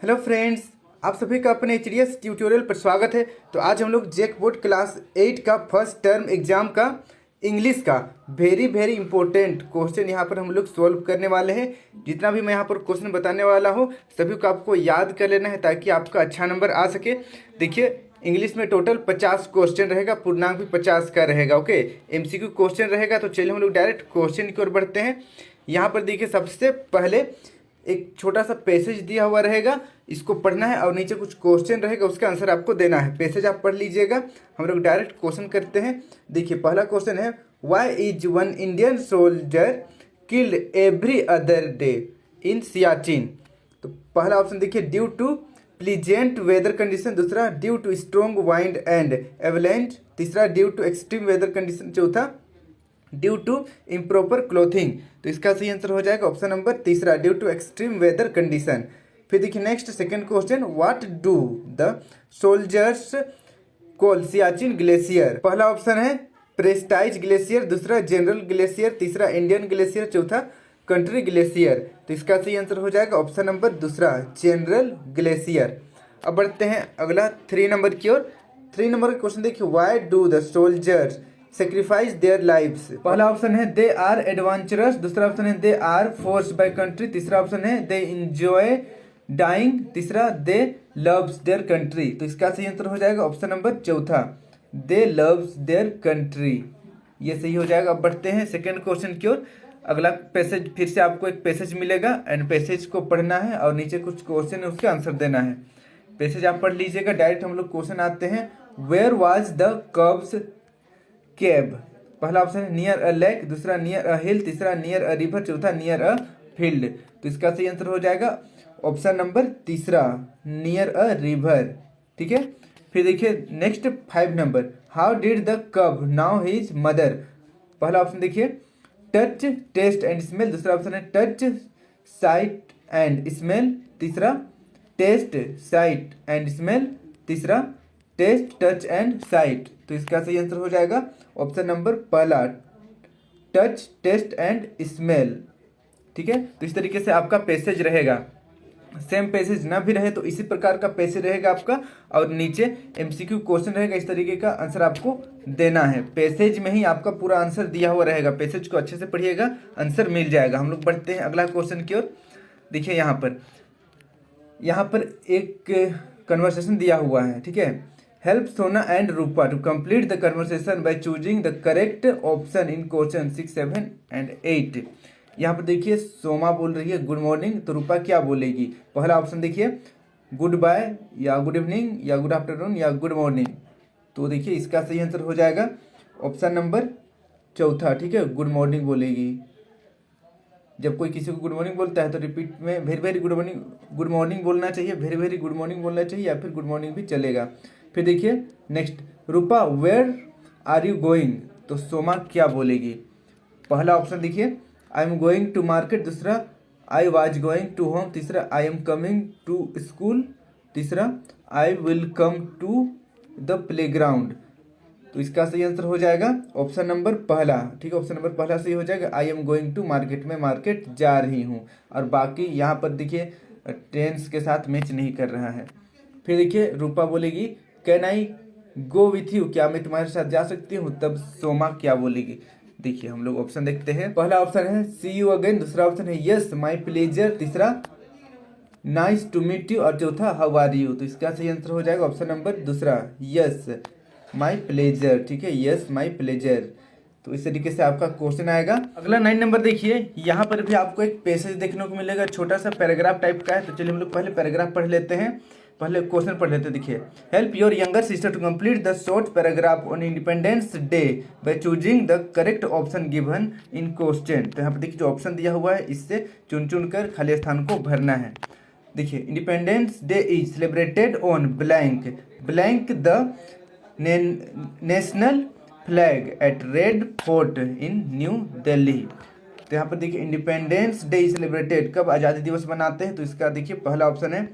Hello friends, आप सभी का अपने एचडीएस ट्यूटोरियल पर स्वागत है। तो आज हम लोग जेक बोर्ड क्लास 8 का फर्स्ट टर्म एग्जाम का इंग्लिश का वेरी इंपॉर्टेंट क्वेश्चन यहाँ पर हम लोग सॉल्व करने वाले हैं। जितना भी मैं यहाँ पर क्वेश्चन बताने वाला हूँ सभी को आपको याद कर लेना है ताकि आपका अच्छा नंबर आ सके। देखिए, इंग्लिश में टोटल 50 क्वेश्चन रहेगा, पूर्णांक भी 50 का रहेगा। ओके, एमसीक्यू क्वेश्चन रहेगा। तो चलिए हम लोग डायरेक्ट क्वेश्चन की ओर बढ़ते हैं। यहाँ पर देखिए, सबसे पहले एक छोटा सा पैसेज दिया हुआ रहेगा, इसको पढ़ना है और नीचे कुछ क्वेश्चन रहेगा, उसका आंसर आपको देना है। पैसेज आप पढ़ लीजिएगा, हम लोग डायरेक्ट क्वेश्चन करते हैं। देखिए, पहला क्वेश्चन है, why is one Indian soldier killed every other day in Siachen. तो पहला ऑप्शन देखिए, due to pleasant weather condition. दूसरा, due to strong wind and avalanche. तीसरा, due to extreme weather condition. चौथा, ड्यू टू इम्प्रॉपर क्लोथिंग। तो इसका सही answer हो जाएगा ऑप्शन नंबर तीसरा, due to extreme weather condition. फिर देखिए next second question, what do the soldiers call Siachen glacier. पहला ऑप्शन है प्रेस्टाइज ग्लेशियर, दूसरा जनरल ग्लेशियर, तीसरा इंडियन ग्लेशियर, चौथा कंट्री ग्लेशियर। तो इसका सही आंसर हो जाएगा ऑप्शन नंबर दूसरा, जनरल ग्लेशियर। अब बढ़ते हैं अगला 3 नंबर की ओर। 3 नंबर का क्वेश्चन देखिए, why do the soldiers sacrifice their lives. पहला ऑप्शन है दे आर एडवेंचरस, दूसरा ऑप्शन है they are forced by country, तीसरा ऑप्शन है दे इंजॉय डाइंग, तीसरा दे लव्स देयर कंट्री। तो इसका सही आंसर हो जाएगा ऑप्शन नंबर चौथा, दे लव्स देयर कंट्री। ये सही हो जाएगा। अब बढ़ते हैं सेकंड क्वेश्चन की ओर। अगला पैसेज, फिर से आपको एक पैसेज मिलेगा एंड पैसेज को पढ़ना है और नीचे कुछ क्वेश्चन है उसका आंसर देना है। पैसेज आप पढ़ लीजिएगा। डायरेक्ट हम लोग क्वेश्चन आते हैं, where was the cub's cave. पहला ऑप्शन है नियर अ लेक, दूसरा नियर अ हिल, तीसरा नियर अ रिवर, चौथा नियर अ फील्ड। तो इसका सही आंसर हो जाएगा ऑप्शन नंबर तीसरा, नियर अ रिवर। ठीक है। फिर देखिए next 5 number, how did the cub know his mother. पहला ऑप्शन देखिए, टच टेस्ट एंड स्मेल, दूसरा ऑप्शन है टच साइट एंड स्मेल, तीसरा टेस्ट साइट एंड स्मेल, तीसरा टेस्ट टच एंड साइट। तो इसका सही आंसर हो जाएगा ऑप्शन नंबर पहला, टच टेस्ट एंड स्मेल। ठीक है। तो इस तरीके से आपका पैसेज रहेगा। सेम पैसेज ना भी रहे तो इसी प्रकार का पैसेज रहेगा आपका, और नीचे एमसीक्यू क्वेश्चन रहेगा। इस तरीके का आंसर आपको देना है। पैसेज में ही आपका पूरा आंसर दिया हुआ रहेगा। पैसेज को अच्छे से पढ़िएगा, आंसर मिल जाएगा। हम लोग बढ़ते हैं अगला क्वेश्चन की ओर। देखिए यहाँ पर एक कन्वर्सेशन दिया हुआ है। ठीक है, help Sona and Rupa to complete the conversation by choosing the correct option in question 6, 7 and 8। यहाँ पर देखिए सोमा बोल रही है गुड मॉर्निंग, तो रूपा क्या बोलेगी। पहला ऑप्शन देखिए, गुड बाय या गुड इवनिंग या गुड आफ्टरनून या गुड मॉर्निंग। तो देखिए इसका सही आंसर हो जाएगा ऑप्शन नंबर चौथा। ठीक है, गुड मॉर्निंग बोलेगी। जब कोई किसी को गुड मॉर्निंग बोलता है तो रिपीट में वेरी गुड मॉर्निंग बोलना चाहिए, वेरी गुड मॉर्निंग बोलना चाहिए, या फिर गुड मॉर्निंग भी चलेगा। फिर देखिए next, Rupa where are you going. तो सोमा क्या बोलेगी। पहला ऑप्शन देखिए, I am going to market, दूसरा I was going to home, तीसरा I am coming to school, तीसरा I will come to the play ground. तो इसका सही आंसर हो जाएगा ऑप्शन नंबर पहला। ठीक है, ऑप्शन नंबर पहला सही हो जाएगा, I am going to market, में मार्केट जा रही हूँ। और बाकी यहाँ पर देखिए टेंस के साथ मैच नहीं कर रहा है। फिर देखिए रूपा बोलेगी, can I go with you, क्या मैं तुम्हारे साथ जा सकती हूँ। तब सोमा क्या बोलेगी। देखिए हम लोग ऑप्शन देखते हैं। पहला ऑप्शन है सी यू अगेन, दूसरा ऑप्शन है यस माई प्लेजर, तीसरा नाइस टू मीट यू, और चौथा हाउ आर यू। तो इसका सही आंसर हो जाएगा ऑप्शन नंबर दूसरा, यस माई प्लेजर। ठीक है, यस माई प्लेजर। तो इस तरीके से आपका क्वेश्चन आएगा। अगला 9 नंबर देखिए, यहाँ पर भी आपको एक पैसेज देखने को मिलेगा, छोटा सा पैराग्राफ टाइप का है। तो चलिए हम लोग पहले पैराग्राफ पढ़ लेते हैं, पहले क्वेश्चन पढ़ लेते हैं। देखिए, help your younger sister to complete the short paragraph on Independence Day by choosing the correct option given in question. तो यहाँ पर देखिए जो ऑप्शन दिया हुआ है इससे चुन कर खाली स्थान को भरना है। देखिए, Independence Day is celebrated on blank blank the national flag at Red Fort in New Delhi. तो यहाँ पर देखिए इंडिपेंडेंस डे सेलिब्रेटेड, कब आज़ादी दिवस मनाते हैं। तो इसका देखिए पहला ऑप्शन है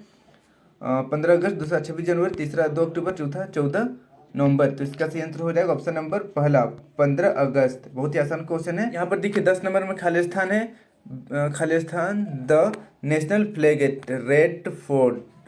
15 अगस्त, दूसरा 26 जनवरी, तीसरा 2 अक्टूबर, चौथा 14 नवंबर। तो इसका सही आंसर हो जाएगा ऑप्शन नंबर पहला, 15 अगस्त। बहुत ही आसान क्वेश्चन है। यहाँ पर देखिए 10 नंबर में खालिस्तान है, खालिस्तान the national flag at Red Fort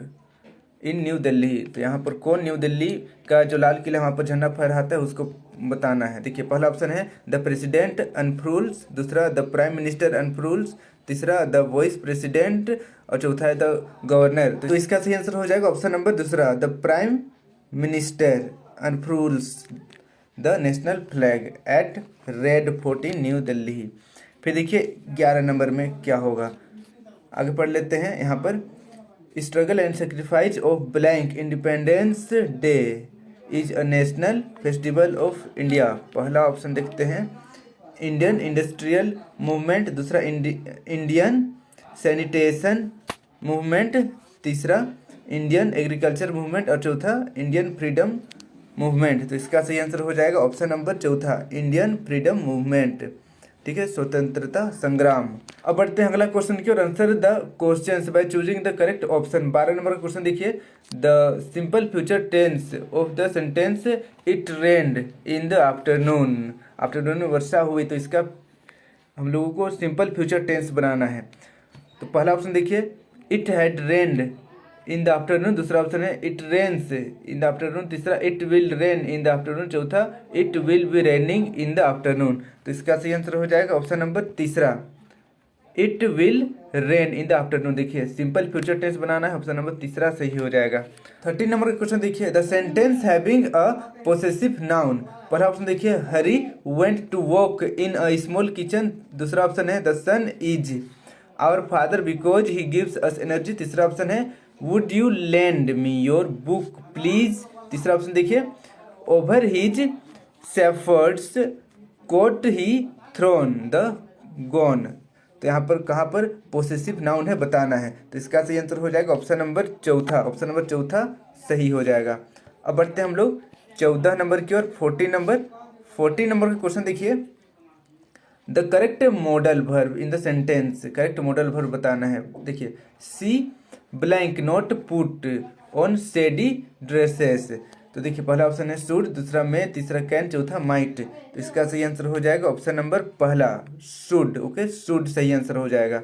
in New Delhi. तो यहाँ पर कौन न्यू दिल्ली का जो लाल किला वहाँ पर झंडा फहराता है उसको बताना है। देखिए पहला ऑप्शन है द प्रेसिडेंट अनफ्रूल्स, दूसरा द प्राइम मिनिस्टर अनफ्रूल्स, तीसरा द वाइस प्रेसिडेंट और चौथा है द गवर्नर। तो इसका सही आंसर हो जाएगा ऑप्शन नंबर दूसरा, the prime minister unfurls the national flag at Red Fort in New Delhi. फिर देखिए 11 नंबर में क्या होगा, आगे पढ़ लेते हैं। यहाँ पर struggle and sacrifice of blank independence Day is a national festival of India. पहला ऑप्शन देखते हैं इंडियन इंडस्ट्रियल मूवमेंट, दूसरा इंडियन सैनिटेशन मूवमेंट, तीसरा इंडियन एग्रीकल्चर मूवमेंट और चौथा इंडियन फ्रीडम मूवमेंट। तो इसका सही आंसर हो जाएगा ऑप्शन नंबर चौथा, इंडियन फ्रीडम मूवमेंट। ठीक है, स्वतंत्रता संग्राम। अब बढ़ते हैं अगला क्वेश्चन की और answer the questions by choosing the correct option. 12 number का क्वेश्चन देखिए, the simple future tense of the sentence it rained in the afternoon. Afternoon में वर्षा हुई, तो इसका हम लोगों को सिंपल फ्यूचर टेंस बनाना है। तो पहला ऑप्शन देखिए it had rained in the afternoon, दूसरा ऑप्शन है it rains in the afternoon, तीसरा it will rain in the afternoon, चौथा it will be raining in the afternoon. तो इसका सही आंसर हो जाएगा ऑप्शन नंबर तीसरा, it will rain in the afternoon. देखिए सिंपल फ्यूचर टेंस बनाना है, ऑप्शन नंबर तीसरा सही हो जाएगा। 13 नंबर का क्वेश्चन देखिए, the sentence having a possessive noun. पहला ऑप्शन देखिए Hari went to walk in a small kitchen, दूसरा ऑप्शन है the sun is our father because he gives us energy, तीसरा ऑप्शन है would you lend me your book please, तीसरा option देखिए over his shepherd's coat he thrown the gown. तो यहाँ पर कहाँ पर पोसेसिव नाउन है बताना है। तो इसका सही आंसर हो जाएगा ऑप्शन नंबर चौथा, ऑप्शन नंबर चौथा सही हो जाएगा। अब बढ़ते हैं हम लोग 14 नंबर की और 14 नंबर का क्वेश्चन देखिए, the correct modal verb in the sentence. Correct modal verb बताना है। देखिए she blank not put on shady dresses. तो देखिए पहला ऑप्शन है शुड, दूसरा में, तीसरा कैन, चौथा माइट। तो इसका सही आंसर हो जाएगा ऑप्शन नंबर पहला शुड। ओके, शुड सही आंसर हो जाएगा।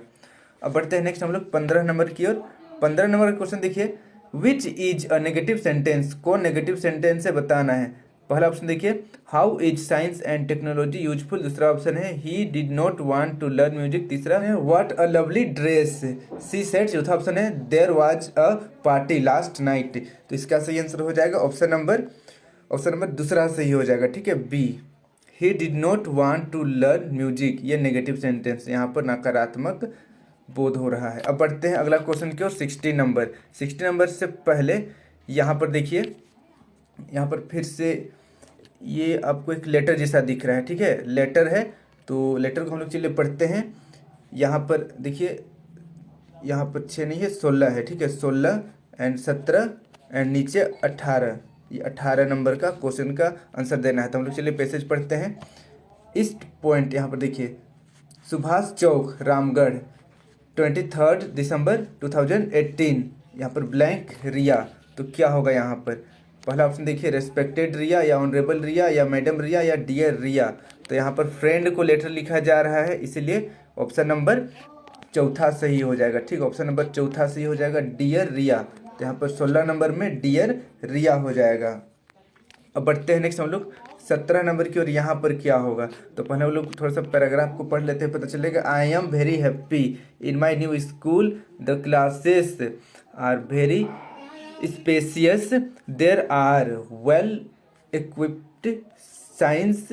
अब बढ़ते हैं नेक्स्ट हम लोग 15 नंबर की ओर। 15 नंबर का क्वेश्चन देखिए, which is a negative sentence. कौन नेगेटिव सेंटेंस है बताना है। पहला ऑप्शन देखिए how is science and technology useful, दूसरा ऑप्शन है he did not want to learn music, तीसरा है what a lovely dress she said, चौथा ऑप्शन है there was a party last night. तो इसका सही आंसर हो जाएगा ऑप्शन नंबर दूसरा सही हो जाएगा। ठीक है, B, he did not want to learn music. ये नेगेटिव सेंटेंस, यहाँ पर नकारात्मक बोध हो रहा है। अब बढ़ते हैं अगला क्वेश्चन की ओर 60 नंबर से पहले यहाँ पर देखिए, यहाँ पर फिर से ये आपको एक लेटर जैसा दिख रहा है। ठीक है, लेटर है, तो लेटर को हम लोग चलिए पढ़ते हैं। यहाँ पर देखिए, यहाँ पर 6 नहीं है 16 है। ठीक है, 16 एंड 17 एंड नीचे 18, ये 18 नंबर का क्वेश्चन का आंसर देना है। तो हम लोग चलिए पैसेज पढ़ते हैं। ईस्ट पॉइंट, यहाँ पर देखिए सुभाष चौक रामगढ़ 23 दिसंबर 2018, यहाँ पर ब्लैंक रिया। तो क्या होगा यहाँ पर, पहला ऑप्शन देखिए रेस्पेक्टेड रिया या ऑनरेबल रिया या मैडम रिया या डियर रिया। तो यहाँ पर फ्रेंड को लेटर लिखा जा रहा है, इसलिए ऑप्शन नंबर चौथा सही हो जाएगा। ठीक, ऑप्शन नंबर चौथा सही हो जाएगा, डियर रिया। तो यहाँ पर 16 नंबर में डियर रिया हो जाएगा। अब बढ़ते हैं नेक्स्ट हम लोग 17 नंबर की और यहाँ पर क्या होगा। तो पहले हम लोग थोड़ा सा पैराग्राफ को पढ़ लेते हैं, पता चलेगा। I am very happy in my new school, the classes are very spacious, there are well equipped science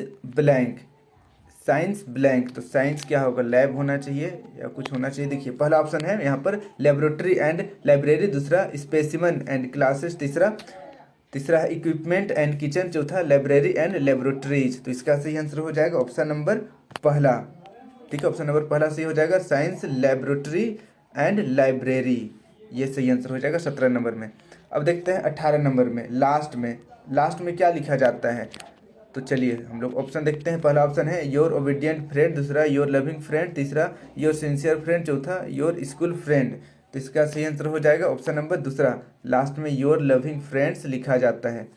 blank. तो साइंस क्या होगा, लैब होना चाहिए या कुछ होना चाहिए। देखिए पहला ऑप्शन है यहाँ पर लेबोरेटरी एंड लाइब्रेरी, दूसरा स्पेसिमन एंड क्लासेस, तीसरा है इक्विपमेंट एंड किचन, चौथा लाइब्रेरी एंड लेबोरेटरीज। तो इसका सही आंसर हो जाएगा ऑप्शन नंबर पहला। ठीक है, ऑप्शन नंबर पहला सही हो जाएगा, साइंस लेबोरेटरी एंड लाइब्रेरी, ये सही आंसर हो जाएगा 17 नंबर में। अब देखते हैं 18 नंबर में, लास्ट में क्या लिखा जाता है। तो चलिए हम लोग ऑप्शन देखते हैं। पहला ऑप्शन है योर ओबीडियंट फ्रेंड, दूसरा योर लविंग फ्रेंड, तीसरा योर सिंसियर फ्रेंड, चौथा योर स्कूल फ्रेंड। तो इसका सही आंसर हो जाएगा ऑप्शन नंबर दूसरा, लास्ट में योर लविंग फ्रेंड्स लिखा जाता है।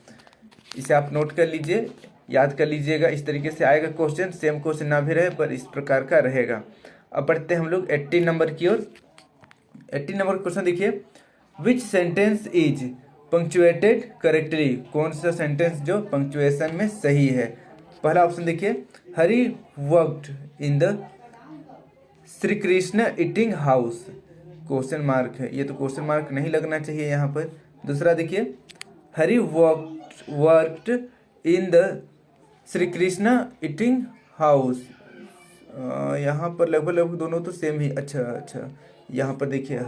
इसे आप नोट कर लीजिए, याद कर लीजिएगा, इस तरीके से आएगा क्वेश्चन। सेम क्वेश्चन ना भी रहे पर इस प्रकार का रहेगा। अब बढ़ते हैं हम लोग 18 नंबर की ओर। 18 नंबर क्वेश्चन देखिए, विच सेंटेंस इज पंक्चुएटेड करेक्टली, कौन सा सेंटेंस जो पंक्चुएशन में सही है। पहला ऑप्शन देखिए, Hari worked in the Shri Krishna eating house, question mark है, ये तो क्वेश्चन मार्क नहीं लगना चाहिए यहाँ पर। दूसरा देखिए, Hari worked in the Shri Krishna eating house, यहाँ पर लगभग लगभग दोनों तो सेम ही। अच्छा, यहाँ पर देखिए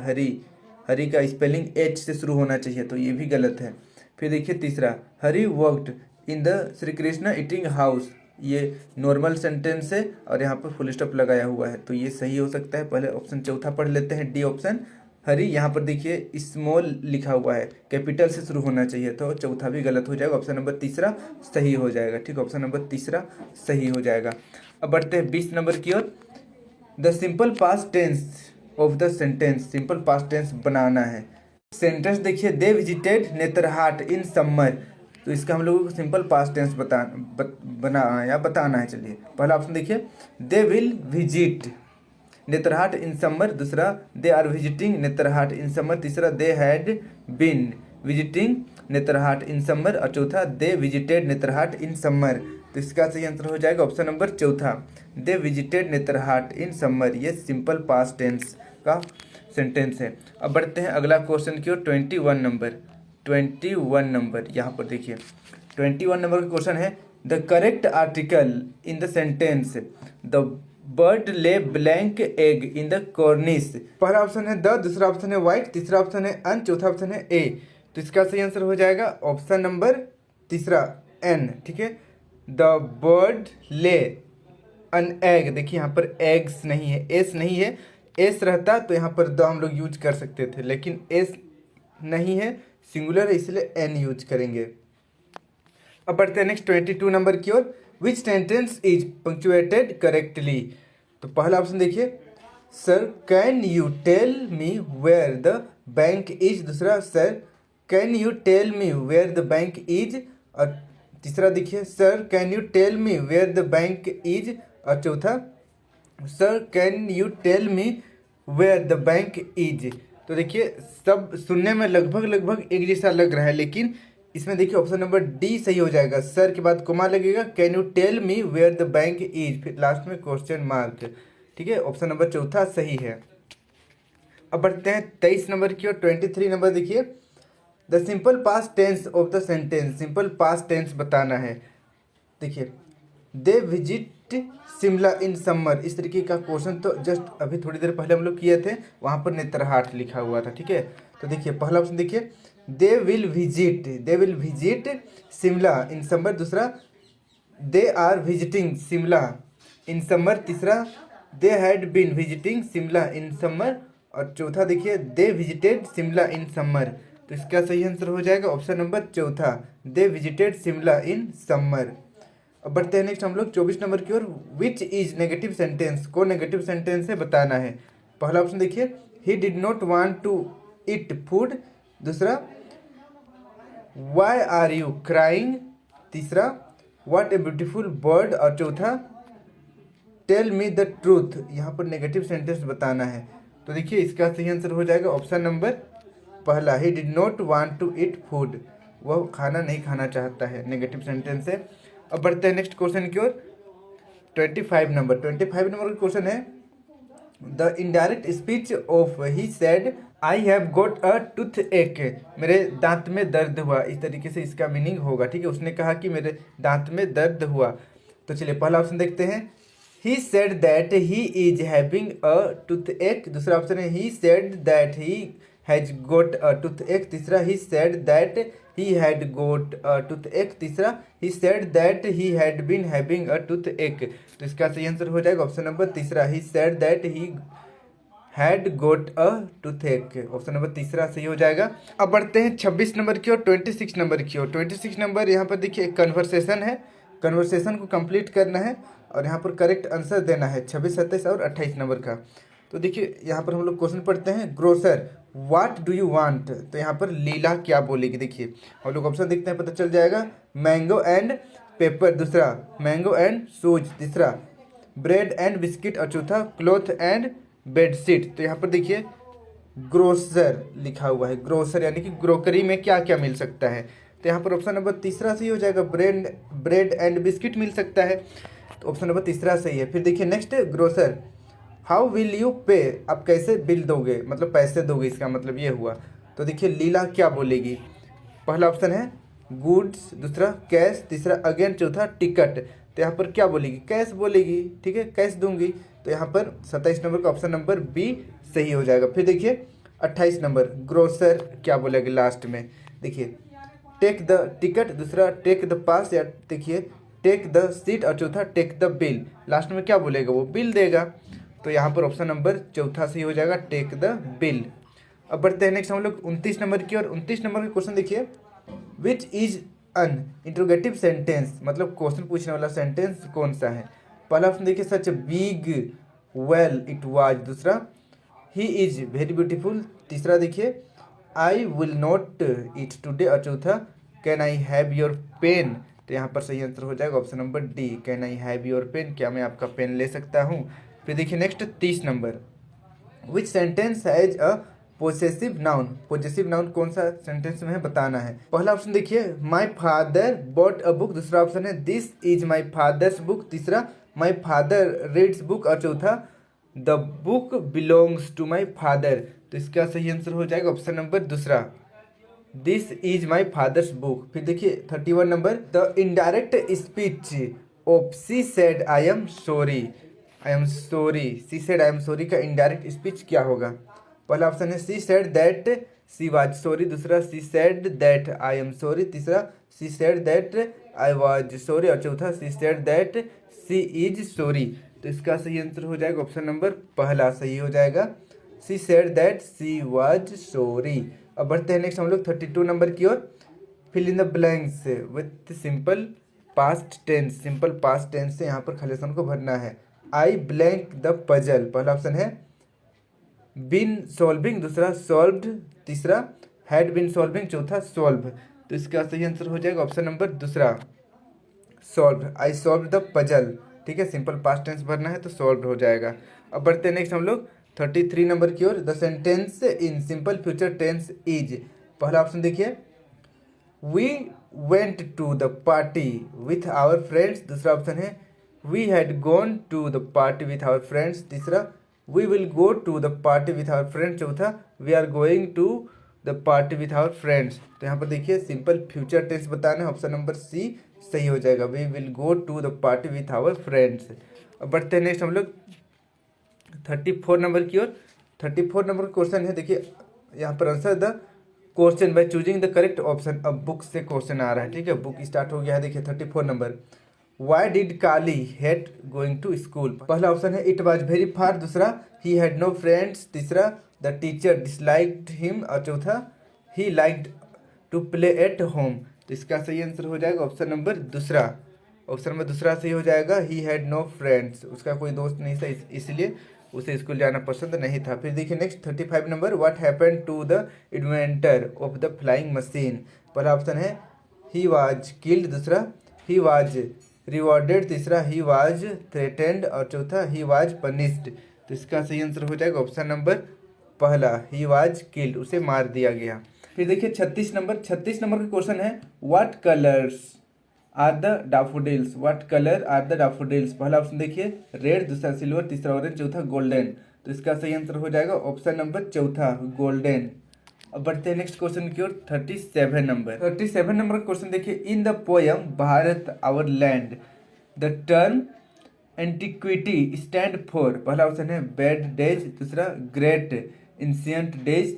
हरी का स्पेलिंग एच से शुरू होना चाहिए, तो ये भी गलत है। फिर देखिए तीसरा, Hari worked in the Shri Krishna eating house, ये नॉर्मल सेंटेंस है और यहाँ पर फुल स्टॉप लगाया हुआ है, तो ये सही हो सकता है। पहले ऑप्शन चौथा पढ़ लेते हैं, डी ऑप्शन हरी, यहाँ पर देखिए स्मॉल लिखा हुआ है, कैपिटल से शुरू होना चाहिए, तो चौथा भी गलत हो जाएगा। ऑप्शन नंबर तीसरा सही हो जाएगा। ठीक, ऑप्शन नंबर तीसरा सही हो जाएगा। अब बढ़ते हैं 20 नंबर की ओर। The simple past tense of the sentence, simple past tense बनाना है। सेंटेंस देखिए, they visited Netarhat in summer, तो इसका हम लोगों को सिंपल पास्ट टेंस बताना है। चलिए पहला ऑप्शन देखिए, they will visit Netarhat in summer, दूसरा they are visiting Netarhat in summer, तीसरा they had been visiting Netarhat in summer, और चौथा they visited Netarhat in summer. तो इसका सही आंसर हो जाएगा ऑप्शन नंबर चौथा, they visited Netarhat in summer. ये सिंपल पास्ट टेंस का सेंटेंस है। अब बढ़ते हैं अगला क्वेश्चन की ओर। 21 नंबर यहाँ पर देखिए, 21 नंबर का क्वेश्चन है, the correct article in the sentence the bird lay blank egg in the cornice. पहला ऑप्शन है द, दूसरा ऑप्शन है वाइट, तीसरा ऑप्शन है अन, चौथा ऑप्शन है ए। तो इसका सही आंसर हो जाएगा ऑप्शन नंबर तीसरा एन। ठीक है, द बर्ड ले अन एग, देखिए यहाँ पर एग्स नहीं है, एस नहीं है, एस रहता तो यहाँ पर द हम लोग यूज कर सकते थे, लेकिन एस नहीं है, सिंगुलर है, इसलिए एन यूज करेंगे। अब बढ़ते हैं नेक्स्ट 22 नंबर की ओर। Which sentence is punctuated correctly, तो पहला ऑप्शन देखिए, sir can you tell me where the bank is, दूसरा sir can you tell me where the bank is, और तीसरा देखिए, sir can you tell me where the bank is, और चौथा sir can you tell me where the bank is. तो देखिए सब सुनने में लगभग एक जैसा लग रहा है, लेकिन इसमें देखिए ऑप्शन नंबर डी सही हो जाएगा। सर के बाद कोमा लगेगा, can you tell me where the bank is, फिर लास्ट में क्वेश्चन मार्क। ठीक है, ऑप्शन नंबर चौथा सही है। अब बढ़ते हैं 23 नंबर की ओर। 23 नंबर देखिए, the simple past tense of the sentence, simple past tense बताना है। देखिए, they visit Shimla in summer, इस तरीके का क्वेश्चन तो जस्ट अभी थोड़ी देर पहले हम लोग किए थे, वहाँ पर नेतरहाट लिखा हुआ था। ठीक है, तो देखिए पहला ऑप्शन देखिए, they will visit Shimla in summer, दूसरा they are visiting Shimla in summer, तीसरा they had been visiting Shimla in summer, और चौथा देखिए they visited Shimla in summer. तो इसका सही आंसर हो जाएगा ऑप्शन नंबर चौथा, they visited Shimla in summer. अब बढ़ते हैं नेक्स्ट हम लोग 24 नंबर की ओर। विच इज नेगेटिव सेंटेंस, को नेगेटिव सेंटेंस है बताना है। पहला ऑप्शन देखिए, ही did not want to eat food, दूसरा वाई आर यू क्राइंग, तीसरा व्हाट ए ब्यूटीफुल बर्ड, और चौथा टेल मी द ट्रूथ। यहाँ पर नेगेटिव सेंटेंस बताना है, तो देखिए इसका सही आंसर हो जाएगा ऑप्शन नंबर पहला, he did not want to eat food, वह खाना नहीं खाना चाहता है, नेगेटिव सेंटेंस है। अब बढ़ते हैं नेक्स्ट क्वेश्चन की ओर। 25 नंबर का क्वेश्चन है, the indirect speech of he said I have got a tooth एक, मेरे दांत में दर्द हुआ, इस तरीके से इसका मीनिंग होगा। ठीक है, उसने कहा कि मेरे दांत में दर्द हुआ। तो चलिए पहला ऑप्शन देखते हैं, he said that he is having a toothache, दूसरा ऑप्शन है he said that he has got a toothache, तीसरा he said that he had got a toothache, तीसरा he said that he had been having a toothache. तो इसका सही answer हो जाएगा option number तीसरा, he said that he had got a toothache, option number तीसरा सही हो जाएगा। अब बढ़ते हैं 26 नंबर की ओर, 26 नंबर की ओर। 26 नंबर यहाँ पर देखिए एक कन्वर्सेशन है, कन्वर्सेशन को कंप्लीट करना है और यहाँ पर करेक्ट आंसर देना है 26, 27 और 28 नंबर का। तो देखिए यहाँ पर हम लोग क्वेश्चन पढ़ते हैं, grocer what do you want, तो यहाँ पर लीला क्या बोलेगी। देखिए हम लोग ऑप्शन देखते हैं, पता चल जाएगा, मैंगो एंड पेपर, दूसरा मैंगो एंड शूज, तीसरा ब्रेड एंड बिस्किट, और चौथा क्लॉथ एंड बेडशीट। तो यहाँ पर देखिए ग्रोसर लिखा हुआ है, ग्रोसर यानी कि ग्रोकरी में क्या क्या मिल सकता है। तो यहाँ पर ऑप्शन नंबर तीसरा सही हो जाएगा, ब्रेड एंड बिस्किट मिल सकता है। तो ऑप्शन नंबर तीसरा सही है। फिर देखिए next, grocer, how will you पे, आप कैसे बिल दोगे, मतलब पैसे दोगे, इसका मतलब ये हुआ। तो देखिए लीला क्या बोलेगी, पहला ऑप्शन है गुड्स, दूसरा कैश, तीसरा अगेन, चौथा टिकट। तो यहाँ पर क्या बोलेगी, कैश बोलेगी, ठीक है, कैश दूंगी। तो यहाँ पर 27 नंबर का ऑप्शन नंबर बी सही हो जाएगा। फिर देखिए 28 नंबर, ग्रोसर क्या बोलेगी लास्ट में, देखिए टेक द टिकट, दूसरा टेक द पास, या देखिए टेक द सीट, और चौथा टेक द बिल। लास्ट में क्या बोलेगा, वो बिल देगा। तो यहाँ पर ऑप्शन नंबर चौथा सही हो जाएगा, टेक द बिल। अब बढ़ते हैं नेक्स्ट हम लोग 29 नंबर की और 29 नंबर का क्वेश्चन देखिए, which is an interrogative sentence, मतलब क्वेश्चन पूछने वाला सेंटेंस कौन सा है। पहला ऑप्शन देखिए such big whale it was, दूसरा ही इज वेरी ब्यूटीफुल, तीसरा देखिए I will not eat today, और चौथा can I have your pen. तो यहाँ पर सही आंसर हो जाएगा option number D, can I have your pen, क्या मैं आपका पेन ले सकता हूँ। फिर देखिए next 30 number, which sentence has a possessive noun, possessive noun कौन सा सेंटेंस में है बताना है। पहला ऑप्शन देखिए my father bought a book, दूसरा ऑप्शन है this is my father's book, तीसरा माई फादर रीड्स बुक, और चौथा the book belongs to my father. तो इसका सही आंसर हो जाएगा ऑप्शन नंबर दूसरा, this is my father's book. फिर देखिए 31 number, the indirect speech of she said I am sorry, I am sorry, she said I am sorry का indirect speech क्या होगा। पहला ऑप्शन है she said that she was sorry, दूसरा she said that I am sorry, तीसरा she said that I was sorry, और चौथा she said that she is sorry. तो इसका सही आंसर हो जाएगा ऑप्शन नंबर पहला सही हो जाएगा, she said that she was sorry. अब बढ़ते हैं नेक्स्ट हम लोग 32 नंबर की ओर, fill in the blanks with simple past tense, simple past tense से यहाँ पर खालिस्तान को भरना है। आई ब्लैंक द पजल, पहला ऑप्शन है बिन सॉल्विंग, दूसरा सॉल्व्ड, तीसरा हैड बिन सॉल्विंग, चौथा सॉल्व। तो इसका सही आंसर हो जाएगा ऑप्शन नंबर दूसरा, solve, I solve the puzzle, ठीक है, सिंपल पास्ट टेंस भरना है तो सॉल्व हो जाएगा। अब बढ़ते हैं नेक्स्ट हम लोग 33 नंबर की ओर, the sentence in simple future tense is, पहला ऑप्शन देखिए we went to the party with our friends, दूसरा ऑप्शन है we had gone to the party with our friends, तीसरा we will go to the party with our friends, चौथा we are going to the party with our friends. तो यहाँ पर देखिए simple future tense बताना है, option number C सही हो जाएगा, we will go to the party with our friends. अब बढ़ते हैं नेक्स्ट हम लोग 34 नंबर की ओर। 34 नंबर का क्वेश्चन है, देखिए यहाँ पर answer the question by choosing the correct option. अब बुक से क्वेश्चन आ रहा है, ठीक है, बुक स्टार्ट हो गया है। देखिए 34 number, why did Kali hate going to school, पहला ऑप्शन है इट वॉज वेरी फार, दूसरा ही हैड नो फ्रेंड्स, तीसरा द टीचर डिसलाइक्ड हिम, और चौथा he liked to play at home. तो इसका सही आंसर हो जाएगा ऑप्शन नंबर दूसरा, ऑप्शन नंबर दूसरा सही हो जाएगा, ही हैड नो फ्रेंड्स, उसका कोई दोस्त नहीं था इसलिए उसे स्कूल जाना पसंद नहीं था। फिर देखिए next 35 number, what happened to the inventor of the flying machine, पहला ऑप्शन है ही वाज किल्ड, दूसरा ही वाज रिवॉर्डेड, तीसरा ही वाज थ्रेटेंड, और चौथा ही वाज पनिश्ड। तो इसका सही आंसर हो जाएगा ऑप्शन नंबर पहला, ही वाज किल्ड, उसे मार दिया गया। फिर देखिए 36 नंबर, 36 नंबर का क्वेश्चन है what colours are the daffodils, what colour are the daffodils, पहला ऑप्शन देखिए रेड, दूसरा सिल्वर, तीसरा ऑरेंज, चौथा गोल्डन। तो इसका सही आंसर हो जाएगा ऑप्शन नंबर चौथा, गोल्डन। अब बढ़ते हैं नेक्स्ट क्वेश्चन की ओर 37 नंबर, 37 नंबर का क्वेश्चन देखिए in the poem Bharat our land the term antiquity stand for, पहला ऑप्शन है बैड डेज, दूसरा ग्रेट इंसियंट डेज,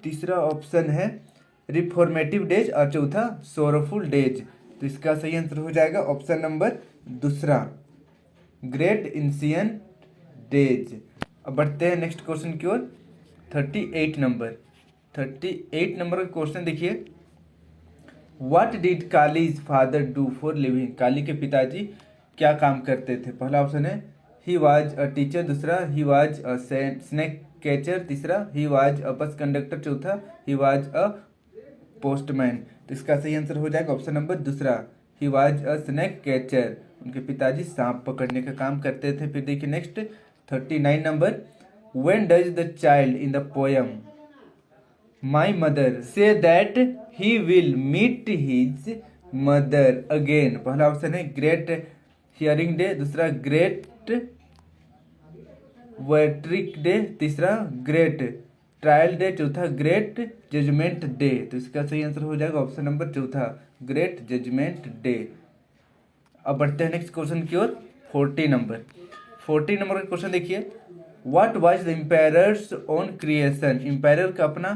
तीसरा ऑप्शन है रिफॉर्मेटिव डेज, और चौथा सोरफुल डेज। तो इसका सही आंसर हो जाएगा ऑप्शन नंबर दूसरा, ग्रेट इंसियंट डेज। अब बढ़ते हैं नेक्स्ट क्वेश्चन की ओर 38 नंबर, 38 नंबर का क्वेश्चन देखिए what did Kali's father do for living, Kali के पिताजी क्या काम करते थे, पहला ऑप्शन है ही वाज अ टीचर, दूसरा he was a snake catcher, तीसरा he was a bus conductor, चौथा ही वाज अ पोस्टमैन। तो इसका सही आंसर हो जाएगा ऑप्शन नंबर दूसरा, he was a snake catcher, उनके पिताजी सांप पकड़ने का काम करते थे। फिर देखिए next 39 number, when does the child in the poem my mother say that he will meet his mother again? पहला ऑप्शन है ग्रेट हियरिंग डे, दूसरा ग्रेट वर्ट्रिक डे, तीसरा ग्रेट ट्रायल डे, चौथा ग्रेट जजमेंट डे। तो इसका सही answer हो जाएगा ऑप्शन नंबर चौथा, ग्रेट जजमेंट डे। अब बढ़ते हैं नेक्स्ट क्वेश्चन की ओर। 40 नंबर का क्वेश्चन देखिए, what was the एम्पायरर्स on creation? Empire का अपना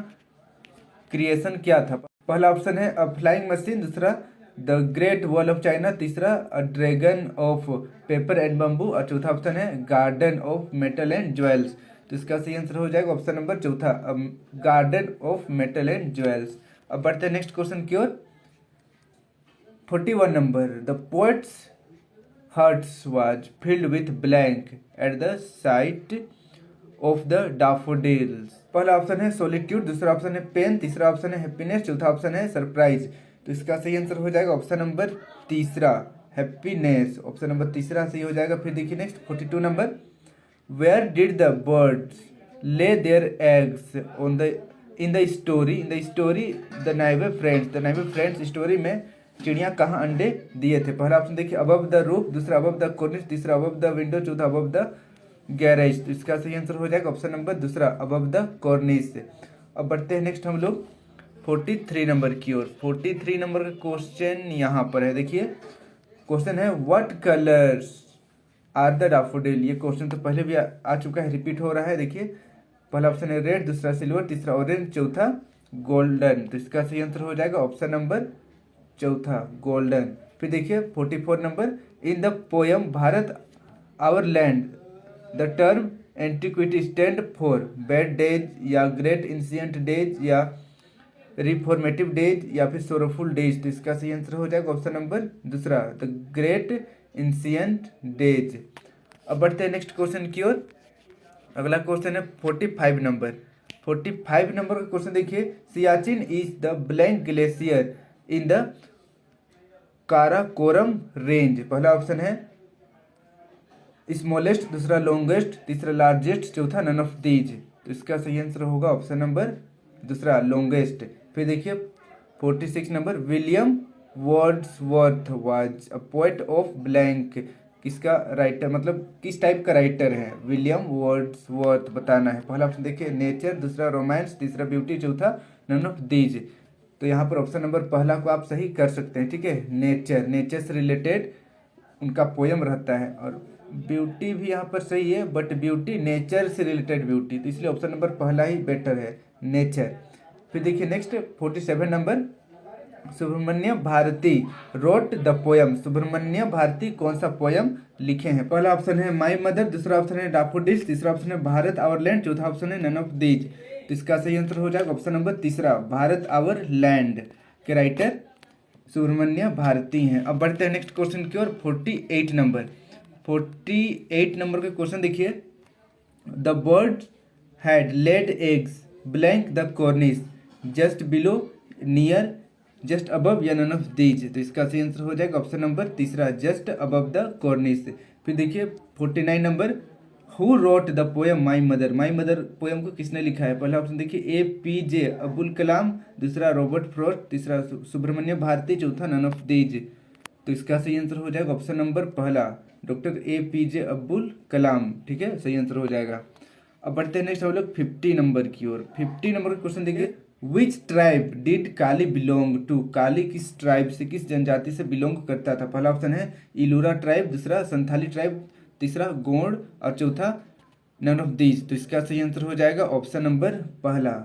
क्रिएशन क्या था? पहला ऑप्शन है अ फ्लाइंग मशीन, दूसरा the great wall of China, तीसरा a dragon of paper and bamboo, और चौथा ऑप्शन है garden of metal and jewels. तो इसका सही आंसर हो जाएगा ऑप्शन नंबर चौथा, garden of metal and jewels. अब बढ़ते हैं नेक्स्ट क्वेश्चन की ओर। 41 number, the poet's hearts was filled with blank at the sight of the daffodils. पहला ऑप्शन है सॉलिट्यूड, दूसरा ऑप्शन है पेन, तीसरा ऑप्शन है हैप्पीनेस, चौथा ऑप्शन है सरप्राइज। तो इसका सही आंसर हो जाएगा ऑप्शन नंबर तीसरा, हैप्पीनेस। ऑप्शन नंबर तीसरा सही हो जाएगा। फिर देखिए next 42 number, where did the birds lay their eggs on the in the story the naive friends story में चिड़िया कहाँ अंडे दिए थे? पहला ऑप्शन देखिए अबव द रूफ, दूसरा अबव द कॉर्निस, तीसरा अबव द विंडो, चौथा अबव द गैरेज। तो इसका सही आंसर हो जाएगा ऑप्शन नंबर दूसरा, अबव द कॉर्निस। अब बढ़ते हैं नेक्स्ट हम लोग 43 नंबर की ओर। 43 नंबर का क्वेश्चन यहाँ पर है, देखिए क्वेश्चन है what colours are the daffodil? ये क्वेश्चन तो पहले भी आ चुका है, रिपीट हो रहा है। देखिए पहला ऑप्शन है रेड, दूसरा सिल्वर, तीसरा ऑरेंज, चौथा गोल्डन। तो इसका सही आंसर हो जाएगा ऑप्शन नंबर चौथा, गोल्डन। फिर देखिए 44 number, in the poem Bharat our land the term antiquity stand for bad days या ग्रेट इंसियंट डेज या रिफॉर्मेटिव डेज या फिर सोरोफुल डेज। तो इसका सही आंसर हो जाएगा ऑप्शन नंबर दूसरा, द ग्रेट इंसियंट डेज। अब बढ़ते हैं नेक्स्ट क्वेश्चन की ओर। अगला क्वेश्चन है 45 नंबर। 45 नंबर का क्वेश्चन देखिए, Siachen is the blank glacier in the Karakoram range. पहला ऑप्शन है स्मॉलेस्ट, दूसरा लॉन्गेस्ट, तीसरा लार्जेस्ट, चौथा नन ऑफ दीज। तो इसका सही आंसर होगा ऑप्शन नंबर दूसरा, लॉन्गेस्ट। फिर देखिए 46 number, William Wordsworth was a poet of blank. किसका राइटर, मतलब किस टाइप का राइटर है? विलियम वर्ड्सवर्थ बताना है। पहला ऑप्शन देखिए नेचर, दूसरा रोमांस, तीसरा ब्यूटी, चौथा नन ऑफ दीज। तो यहाँ पर ऑप्शन नंबर पहला को आप सही कर सकते हैं, ठीक है। नेचर से रिलेटेड उनका पोयम रहता है, और ब्यूटी भी यहाँ पर सही है, बट ब्यूटी नेचर से रिलेटेड ब्यूटी, तो इसलिए ऑप्शन नंबर पहला ही बेटर है, नेचर। फिर देखिए next 47 number, Subramania Bharati wrote the poem. Subramania Bharati कौन सा पोयम लिखे हैं? पहला ऑप्शन है माई मदर, दूसरा ऑप्शन है डैफोडिल्स, तीसरा ऑप्शन है भारत आवर लैंड, चौथा ऑप्शन है नन ऑफ दीज। तो इसका सही आंसर हो जाएगा ऑप्शन नंबर तीसरा, भारत आवर लैंड के राइटर सुब्रमण्य भारती हैं। अब बढ़ते हैं नेक्स्ट क्वेश्चन की ओर। 48 नंबर का क्वेश्चन देखिए, the bird had laid eggs blank the कॉर्निस just below near just above या नन ऑफ दीज। तो इसका सही आंसर हो जाएगा ऑप्शन नंबर तीसरा, जस्ट अबव द कॉर्निस। फिर देखिए 49 number, who wrote the poem my mother poem को किसने लिखा है? पहला ऑप्शन देखिए APJ अब्दुल कलाम, दूसरा रॉबर्ट फ्रॉस्ट, तीसरा सुब्रमण्य भारती, चौथा नन ऑफ दीज। तो इसका सही आंसर हो जाएगा ऑप्शन नंबर पहला, डॉक्टर APJ अब्दुल कलाम, ठीक है, सही आंसर हो जाएगा। अब बढ़ते हैं नेक्स्ट हम लोग 50 नंबर की ओर। 50 नंबर का क्वेश्चन देखिए, which tribe did Kali belong to? Kali किस ट्राइब से, किस जनजाति से बिलोंग करता था? पहला ऑप्शन है इलूरा ट्राइब, दूसरा संथाली ट्राइब, तीसरा गोंड, और चौथा नन ऑफ दीज। तो इसका सही आंसर हो जाएगा ऑप्शन नंबर पहला,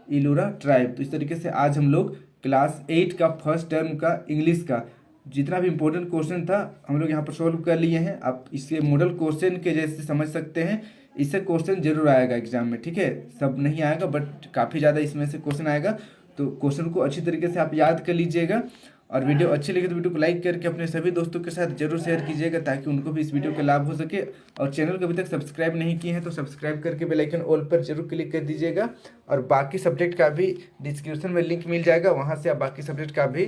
इलूरा ट्राइब। तो इस तरीके से आज हम लोग क्लास 8 का फर्स्ट टर्म का इंग्लिश का जितना भी इम्पोर्टेंट क्वेश्चन था हम लोग यहाँ पर सॉल्व कर लिए हैं। आप इसके मॉडल क्वेश्चन के जैसे समझ सकते हैं, इससे क्वेश्चन जरूर आएगा एग्जाम में, ठीक है। सब नहीं आएगा बट काफ़ी ज़्यादा इसमें से क्वेश्चन आएगा, तो क्वेश्चन को अच्छी तरीके से आप याद कर लीजिएगा। और वीडियो अच्छी लगे तो वीडियो को लाइक करके अपने सभी दोस्तों के साथ जरूर शेयर कीजिएगा, ताकि उनको भी इस वीडियो का लाभ हो सके। और चैनल को अभी तक सब्सक्राइब नहीं किए हैं तो सब्सक्राइब करके बेल आइकन ऑल पर जरूर क्लिक कर दीजिएगा। और बाकी सब्जेक्ट का भी डिस्क्रिप्शन में लिंक मिल जाएगा, वहाँ से आप बाकी सब्जेक्ट का भी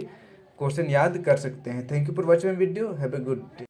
क्वेश्चन याद कर सकते हैं। Thank you for watching video, have a good day.